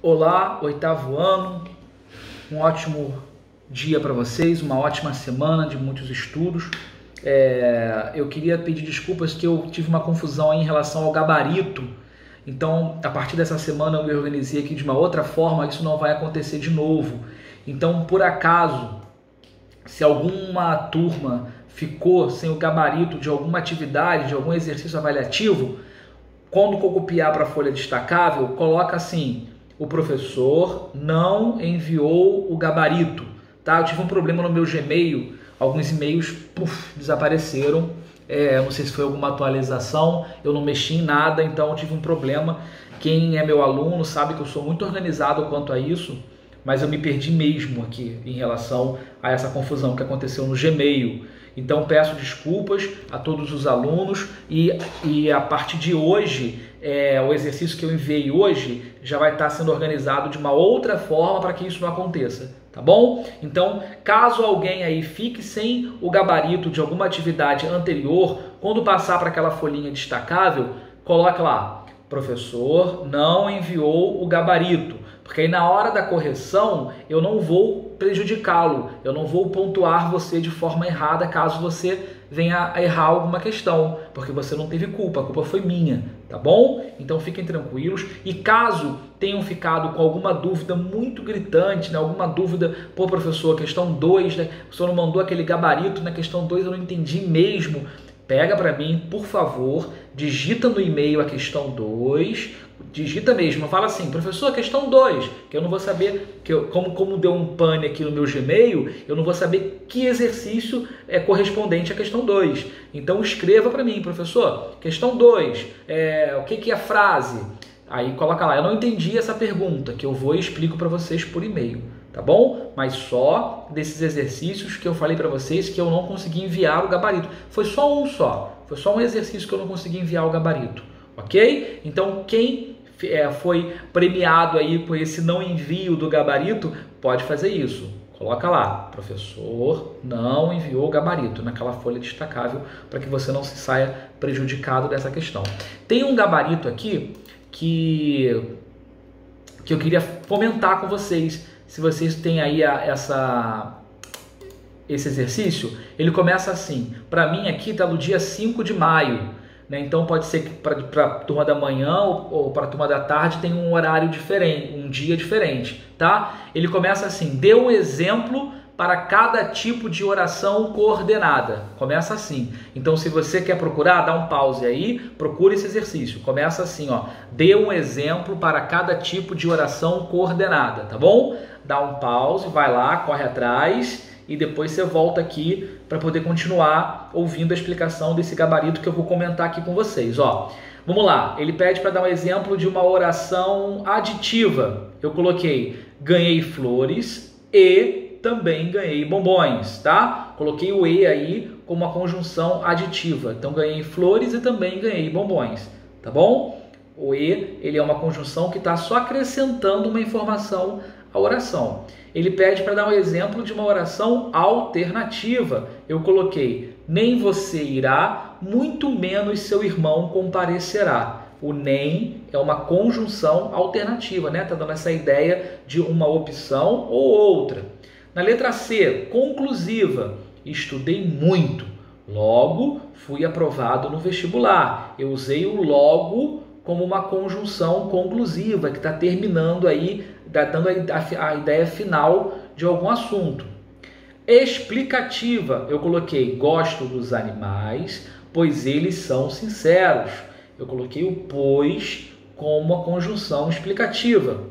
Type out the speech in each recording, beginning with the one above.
Olá, oitavo ano, um ótimo dia para vocês, uma ótima semana de muitos estudos. Eu queria pedir desculpas que eu tive uma confusão aí em relação ao gabarito. Então, a partir dessa semana eu me organizei aqui de uma outra forma, isso não vai acontecer de novo. Então, por acaso, se alguma turma ficou sem o gabarito de alguma atividade, de algum exercício avaliativo, quando copiar para a folha destacável, coloca assim: o professor não enviou o gabarito, tá? Eu tive um problema no meu Gmail, alguns e-mails desapareceram, não sei se foi alguma atualização, eu não mexi em nada, então eu tive um problema. Quem é meu aluno sabe que eu sou muito organizado quanto a isso, mas eu me perdi mesmo aqui em relação a essa confusão que aconteceu no Gmail. Então peço desculpas a todos os alunos e a partir de hoje, o exercício que eu enviei hoje já vai estar sendo organizado de uma outra forma para que isso não aconteça, tá bom? Então, caso alguém aí fique sem o gabarito de alguma atividade anterior, quando passar para aquela folhinha destacável, coloque lá: professor não enviou o gabarito. Porque aí na hora da correção eu não vou prejudicá-lo, eu não vou pontuar você de forma errada caso você venha a errar alguma questão, porque você não teve culpa, a culpa foi minha, tá bom? Então fiquem tranquilos, e caso tenham ficado com alguma dúvida muito gritante, né? Alguma dúvida, pô professor, questão 2, né? O senhor não mandou aquele gabarito na questão 2, eu não entendi mesmo. Pega para mim, por favor, digita no e-mail a questão 2, digita mesmo, fala assim: professor, questão 2, que eu não vou saber, como deu um pane aqui no meu Gmail, eu não vou saber que exercício é correspondente à questão 2. Então escreva para mim: professor, questão 2, o que é frase? Aí coloca lá: eu não entendi essa pergunta, que eu vou e explico para vocês por e-mail. Tá bom? Mas só desses exercícios que eu falei para vocês que eu não consegui enviar o gabarito. Foi só um exercício que eu não consegui enviar o gabarito, ok? Então quem foi premiado aí por esse não envio do gabarito, pode fazer isso. Coloca lá: professor não enviou o gabarito, naquela folha destacável, para que você não se saia prejudicado dessa questão. Tem um gabarito aqui que eu queria comentar com vocês. Se vocês têm aí esse exercício, ele começa assim. Para mim aqui está no dia 5 de maio. Né? Então pode ser que para a turma da manhã ou para a turma da tarde tem um horário diferente, um dia diferente. Tá? Ele começa assim: dê um exemplo para cada tipo de oração coordenada. Começa assim. Então, se você quer procurar, dá um pause aí, procura esse exercício. Começa assim, ó: dê um exemplo para cada tipo de oração coordenada, tá bom? Dá um pause, vai lá, corre atrás e depois você volta aqui para poder continuar ouvindo a explicação desse gabarito que eu vou comentar aqui com vocês, ó. Vamos lá, ele pede para dar um exemplo de uma oração aditiva. Eu coloquei: ganhei flores e também ganhei bombons, tá? Coloquei o e aí como uma conjunção aditiva. Então ganhei flores e também ganhei bombons, tá bom? O e, ele é uma conjunção que está só acrescentando uma informação à oração. Ele pede para dar um exemplo de uma oração alternativa. Eu coloquei: nem você irá, muito menos seu irmão comparecerá. O nem é uma conjunção alternativa, né? Tá dando essa ideia de uma opção ou outra. Na letra C, conclusiva: estudei muito, logo fui aprovado no vestibular. Eu usei o logo como uma conjunção conclusiva, que está terminando aí, dando a ideia final de algum assunto. Explicativa: eu coloquei: gosto dos animais, pois eles são sinceros. Eu coloquei o pois como uma conjunção explicativa.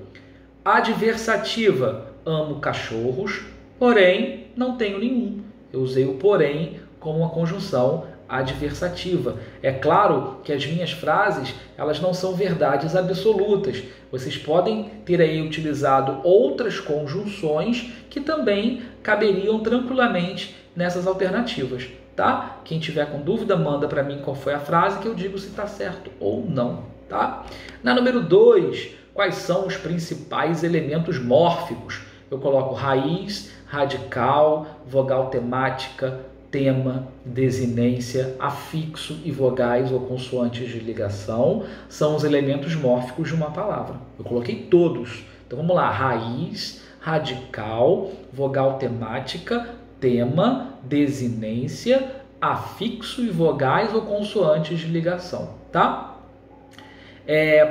Adversativa: amo cachorros, porém não tenho nenhum. Eu usei o porém como uma conjunção adversativa. É claro que as minhas frases, elas não são verdades absolutas. Vocês podem ter aí utilizado outras conjunções que também caberiam tranquilamente nessas alternativas, tá? Quem tiver com dúvida, manda para mim qual foi a frase que eu digo se está certo ou não, tá? Na número 2, quais são os principais elementos mórficos? Eu coloco raiz, radical, vogal temática, tema, desinência, afixo e vogais ou consoantes de ligação são os elementos mórficos de uma palavra. Eu coloquei todos, Então vamos lá, raiz, radical, vogal temática, tema, desinência, afixo e vogais ou consoantes de ligação, tá?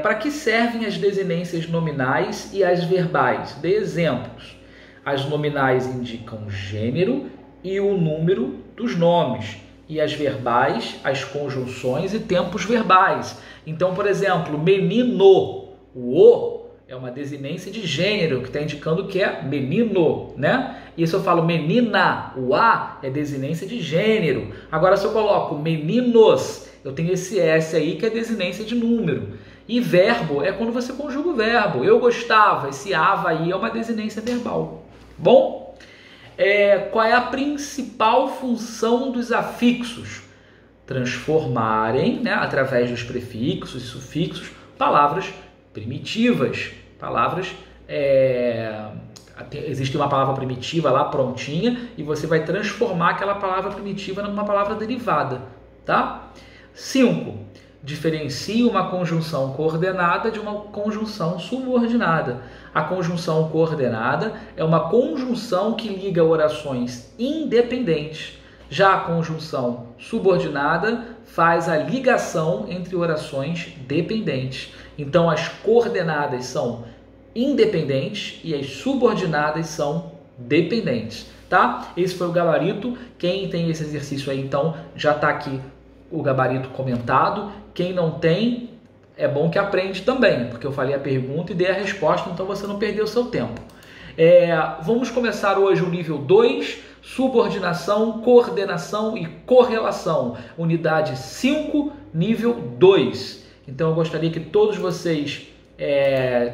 Para que servem as desinências nominais e as verbais? Dê exemplos. As nominais indicam gênero e o número dos nomes. E as verbais, as conjunções e tempos verbais. Então, por exemplo, menino, o O é uma desinência de gênero, que está indicando que é menino, né? E se eu falo menina, o A é desinência de gênero. Agora, se eu coloco meninos, eu tenho esse S aí que é desinência de número. E verbo é quando você conjuga o verbo. Eu gostava, esse ava aí é uma desinência verbal. Bom? Qual é a principal função dos afixos? Transformarem, né, através dos prefixos e sufixos, palavras primitivas. Palavras, existe uma palavra primitiva lá prontinha e você vai transformar aquela palavra primitiva numa palavra derivada, tá? 5. Diferencia uma conjunção coordenada de uma conjunção subordinada. A conjunção coordenada é uma conjunção que liga orações independentes. Já a conjunção subordinada faz a ligação entre orações dependentes. Então, as coordenadas são independentes e as subordinadas são dependentes, tá? Esse foi o gabarito. Quem tem esse exercício aí, então, já está aqui o gabarito comentado. Quem não tem, é bom que aprende também, porque eu falei a pergunta e dei a resposta, então você não perdeu o seu tempo. Vamos começar hoje o nível 2, subordinação, coordenação e correlação, unidade 5, nível 2. Então eu gostaria que todos vocês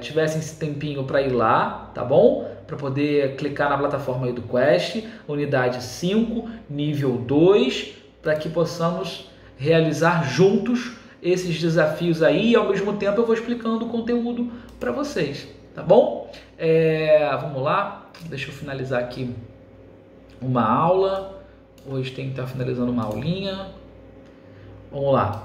tivessem esse tempinho para ir lá, tá bom? Para poder clicar na plataforma EduQuest, unidade 5, nível 2, para que possamos realizar juntos esses desafios aí e ao mesmo tempo eu vou explicando o conteúdo para vocês, tá bom? Vamos lá, deixa eu finalizar aqui uma aula. Hoje tem que estar finalizando uma aulinha. Vamos lá.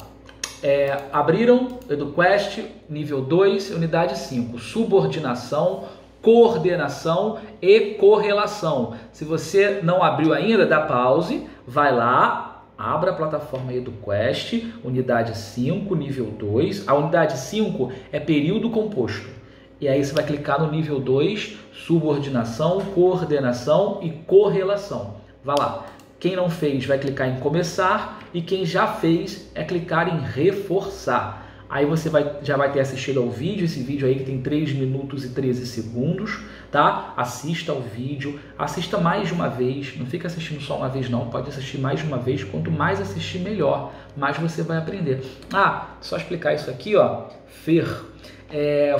Abriram EduQuest, nível 2, unidade 5, subordinação, coordenação e correlação. Se você não abriu ainda, dá pause, vai lá, abra a plataforma EduQuest, unidade 5, nível 2. A unidade 5 é período composto. E aí você vai clicar no nível 2, subordinação, coordenação e correlação. Vá lá. Quem não fez vai clicar em começar e quem já fez é clicar em reforçar. Aí você já vai ter assistido ao vídeo, esse vídeo aí que tem 3 minutos e 13 segundos, tá? Assista ao vídeo, assista mais de uma vez, não fica assistindo só uma vez não, pode assistir mais de uma vez, quanto mais assistir melhor, mais você vai aprender. Só explicar isso aqui, ó,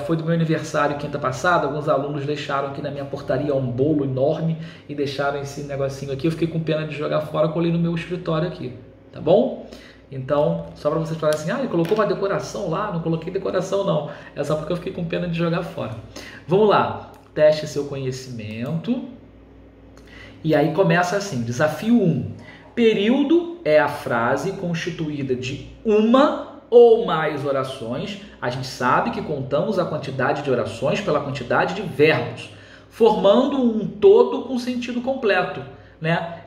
foi do meu aniversário quinta passada, alguns alunos deixaram aqui na minha portaria um bolo enorme e deixaram esse negocinho aqui, eu fiquei com pena de jogar fora, colei no meu escritório aqui, tá bom? Então, só para vocês falarem assim, ele colocou uma decoração lá, não coloquei decoração não, é só porque eu fiquei com pena de jogar fora. Vamos lá, teste seu conhecimento, e aí começa assim, desafio 1. Período é a frase constituída de uma ou mais orações. A gente sabe que contamos a quantidade de orações pela quantidade de verbos, formando um todo com sentido completo, né?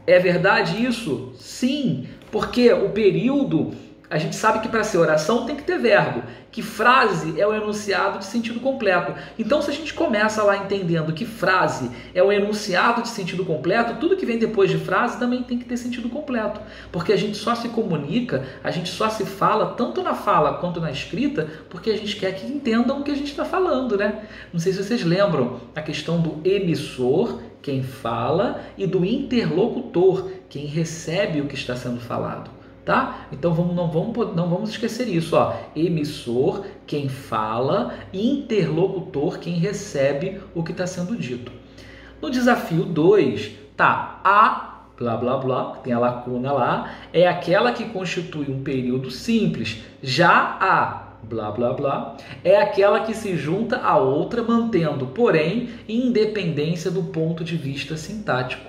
É verdade isso? Sim, porque o período, a gente sabe que para ser oração tem que ter verbo, que frase é o enunciado de sentido completo. Então, se a gente começa lá entendendo que frase é o enunciado de sentido completo, tudo que vem depois de frase também tem que ter sentido completo, porque a gente só se comunica, a gente só se fala, tanto na fala quanto na escrita, porque a gente quer que entendam o que a gente está falando, né? Não sei se vocês lembram a questão do emissor, quem fala, e do interlocutor, quem recebe o que está sendo falado. Tá? Então não vamos esquecer isso, ó. Emissor, quem fala, interlocutor, quem recebe o que está sendo dito. No desafio 2, tá, a blá blá blá, tem a lacuna lá, é aquela que constitui um período simples. Já a blá blá blá é aquela que se junta a outra, mantendo, porém, independência do ponto de vista sintático.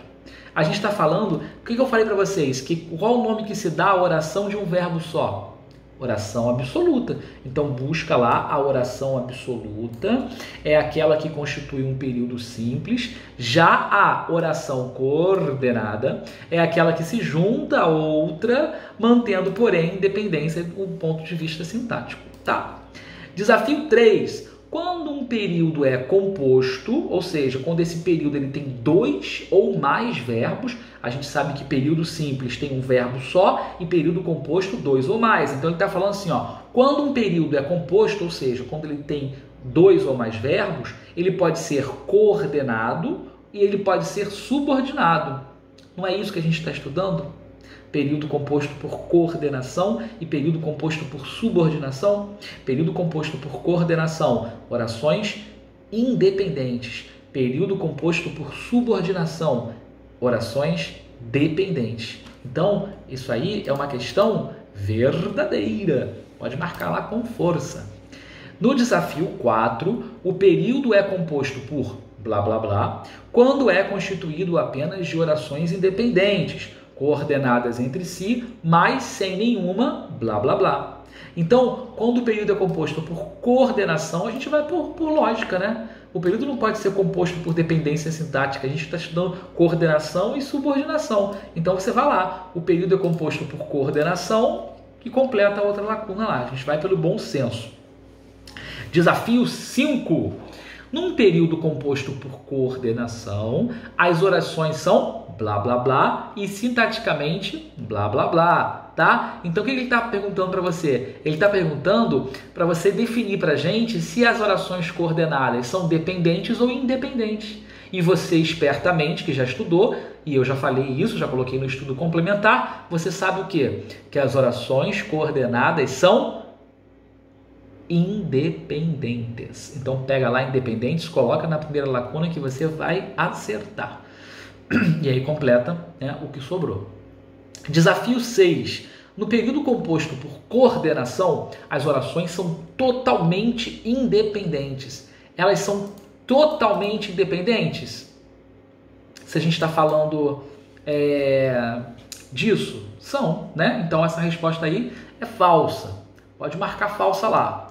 A gente está falando, o que eu falei para vocês? Qual o nome que se dá à oração de um verbo só? Oração absoluta. Então busca lá a oração absoluta, é aquela que constitui um período simples. Já a oração coordenada é aquela que se junta a outra, mantendo, porém, independência do ponto de vista sintático. Tá. Desafio 3. Quando um período é composto, ou seja, quando esse período ele tem 2 ou mais verbos, a gente sabe que período simples tem um verbo só e período composto 2 ou mais. Então ele está falando assim, ó, quando um período é composto, ou seja, quando ele tem 2 ou mais verbos, ele pode ser coordenado e ele pode ser subordinado. Não é isso que a gente está estudando? Período composto por coordenação e período composto por subordinação. Período composto por coordenação, orações independentes. Período composto por subordinação, orações dependentes. Então, isso aí é uma questão verdadeira. Pode marcar lá com força. No desafio 4, o período é composto por blá blá blá, quando é constituído apenas de orações independentes, coordenadas entre si, mas sem nenhuma blá blá blá. Então, quando o período é composto por coordenação, a gente vai por lógica, né? O período não pode ser composto por dependência sintática, a gente está estudando coordenação e subordinação. Então você vai lá, o período é composto por coordenação que completa a outra lacuna lá. A gente vai pelo bom senso. Desafio 5. Num período composto por coordenação, as orações são blá blá blá e sintaticamente blá blá blá, tá? Então o que ele está perguntando para você? Ele está perguntando para você definir para a gente se as orações coordenadas são dependentes ou independentes. E você espertamente, que já estudou, e eu já falei isso, já coloquei no estudo complementar, você sabe o quê? Que as orações coordenadas são independentes. Então pega lá independentes, coloca na primeira lacuna que você vai acertar. E aí completa, né, o que sobrou. Desafio 6. No período composto por coordenação, as orações são totalmente independentes. Elas são totalmente independentes. Se a gente está falando disso, são, né? Então essa resposta aí é falsa. Pode marcar falsa lá.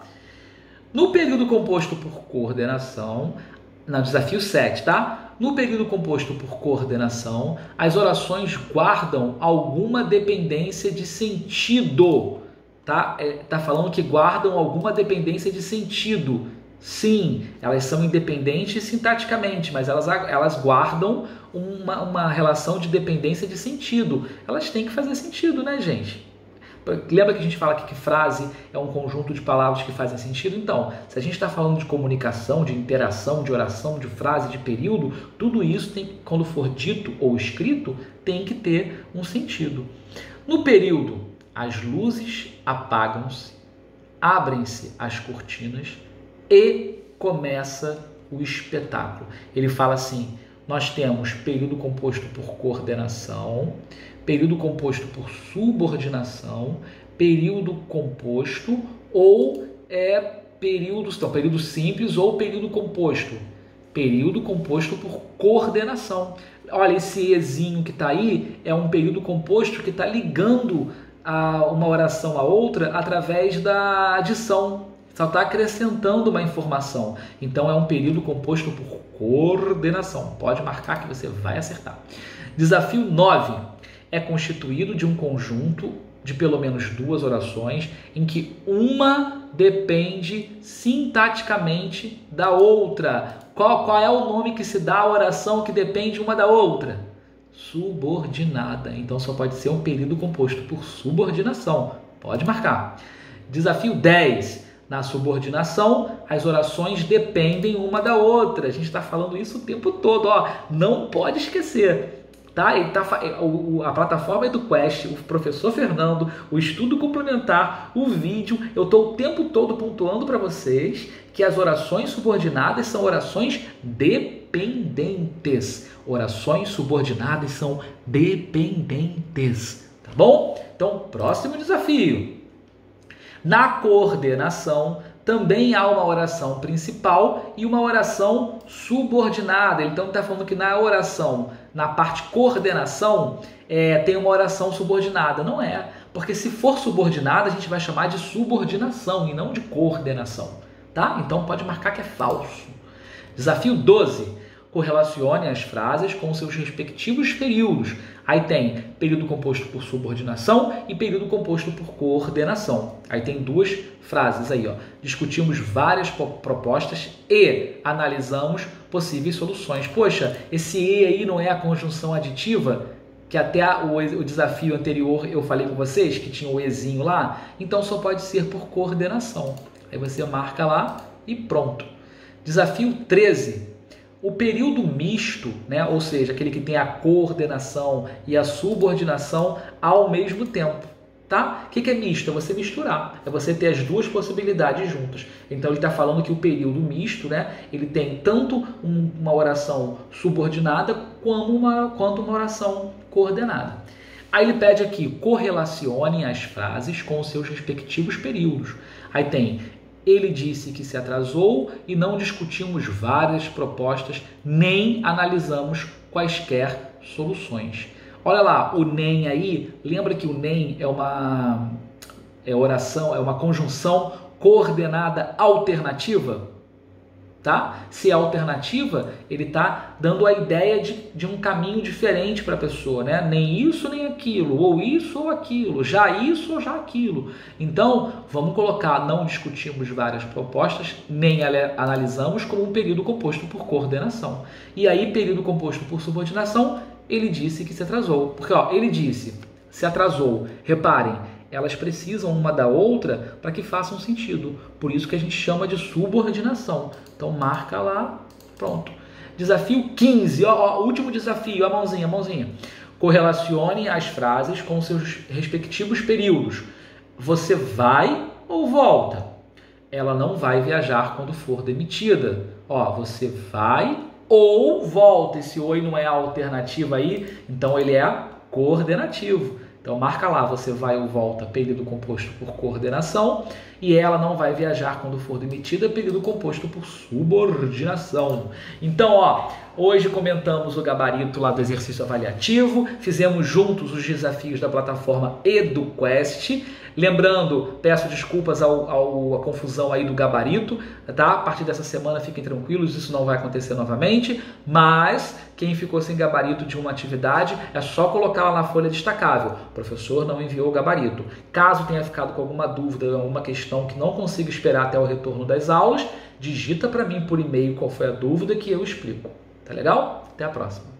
No período composto por coordenação, no desafio 7, tá? No período composto por coordenação, as orações guardam alguma dependência de sentido, tá? Tá falando que guardam alguma dependência de sentido. Sim, elas são independentes sintaticamente, mas elas guardam uma relação de dependência de sentido. Elas têm que fazer sentido, né, gente? Lembra que a gente fala que frase é um conjunto de palavras que fazem sentido? Então, se a gente está falando de comunicação, de interação, de oração, de frase, de período, tudo isso, quando for dito ou escrito, tem que ter um sentido. No período, as luzes apagam-se, abrem-se as cortinas e começa o espetáculo. Ele fala assim, nós temos período composto por coordenação, período composto por subordinação, período composto ou período simples ou período composto. Período composto por coordenação. Olha, esse ezinho que está aí é um período composto que está ligando uma oração a outra através da adição. Só está acrescentando uma informação. Então é um período composto por coordenação. Pode marcar que você vai acertar. Desafio 9. É constituído de um conjunto de pelo menos 2 orações em que uma depende sintaticamente da outra. Qual é o nome que se dá à oração que depende uma da outra? Subordinada. Então só pode ser um período composto por subordinação. Pode marcar. Desafio 10. Na subordinação, as orações dependem uma da outra. A gente está falando isso o tempo todo. Ó. Não pode esquecer. Tá? A plataforma EduQuest, o professor Fernando, o estudo complementar, o vídeo, eu estou o tempo todo pontuando para vocês que as orações subordinadas são orações dependentes. Orações subordinadas são dependentes. Tá bom? Então, próximo desafio. Na coordenação, também há uma oração principal e uma oração subordinada. Então, está falando que na oração, na parte coordenação, tem uma oração subordinada. Não é, Porque se for subordinada, a gente vai chamar de subordinação e não de coordenação, tá? Então pode marcar que é falso. Desafio 12. Correlacione as frases com seus respectivos períodos. Aí tem período composto por subordinação e período composto por coordenação. Aí tem duas frases aí, ó. Discutimos várias propostas e analisamos possíveis soluções. Poxa, esse e aí não é a conjunção aditiva? Que até o desafio anterior eu falei com vocês, que tinha o ezinho lá? Então só pode ser por coordenação. Aí você marca lá e pronto. Desafio 13. O período misto, né, ou seja, aquele que tem a coordenação e a subordinação ao mesmo tempo, tá? O que é misto? É você misturar, é você ter as duas possibilidades juntas. Então ele está falando que o período misto, né, ele tem tanto uma oração subordinada quanto uma oração coordenada. Aí ele pede aqui, correlacione as frases com os seus respectivos períodos. Aí tem... Ele disse que se atrasou e não discutimos várias propostas, nem analisamos quaisquer soluções. Olha lá, o nem aí, lembra que o nem é uma oração, é uma conjunção coordenada alternativa? Tá? Se é alternativa, ele está dando a ideia de um caminho diferente para a pessoa, né? Nem isso nem aquilo, ou isso ou aquilo, já isso ou já aquilo. Então, vamos colocar, não discutimos várias propostas, nem analisamos como um período composto por coordenação. E aí, período composto por subordinação, ele disse que se atrasou. Porque, ó, ele disse, se atrasou. Reparem, elas precisam uma da outra para que façam sentido. Por isso que a gente chama de subordinação. Então marca lá, pronto. Desafio 15, ó, último desafio, a mãozinha. Correlacione as frases com seus respectivos períodos. Você vai ou volta? Ela não vai viajar quando for demitida. Ó, você vai ou volta. Esse oi não é a alternativa aí, então ele é coordenativo. Então marca lá, você vai ou volta, período composto por coordenação, e ela não vai viajar quando for demitida, período composto por subordinação. Então, ó, hoje comentamos o gabarito lá do exercício avaliativo, fizemos juntos os desafios da plataforma EduQuest. Lembrando, peço desculpas à confusão aí do gabarito, tá? A partir dessa semana fiquem tranquilos, isso não vai acontecer novamente, mas quem ficou sem gabarito de uma atividade é só colocar lá na folha destacável. O professor não enviou o gabarito. Caso tenha ficado com alguma dúvida, alguma questão que não consiga esperar até o retorno das aulas, digita para mim por e-mail qual foi a dúvida que eu explico. Tá legal? Até a próxima.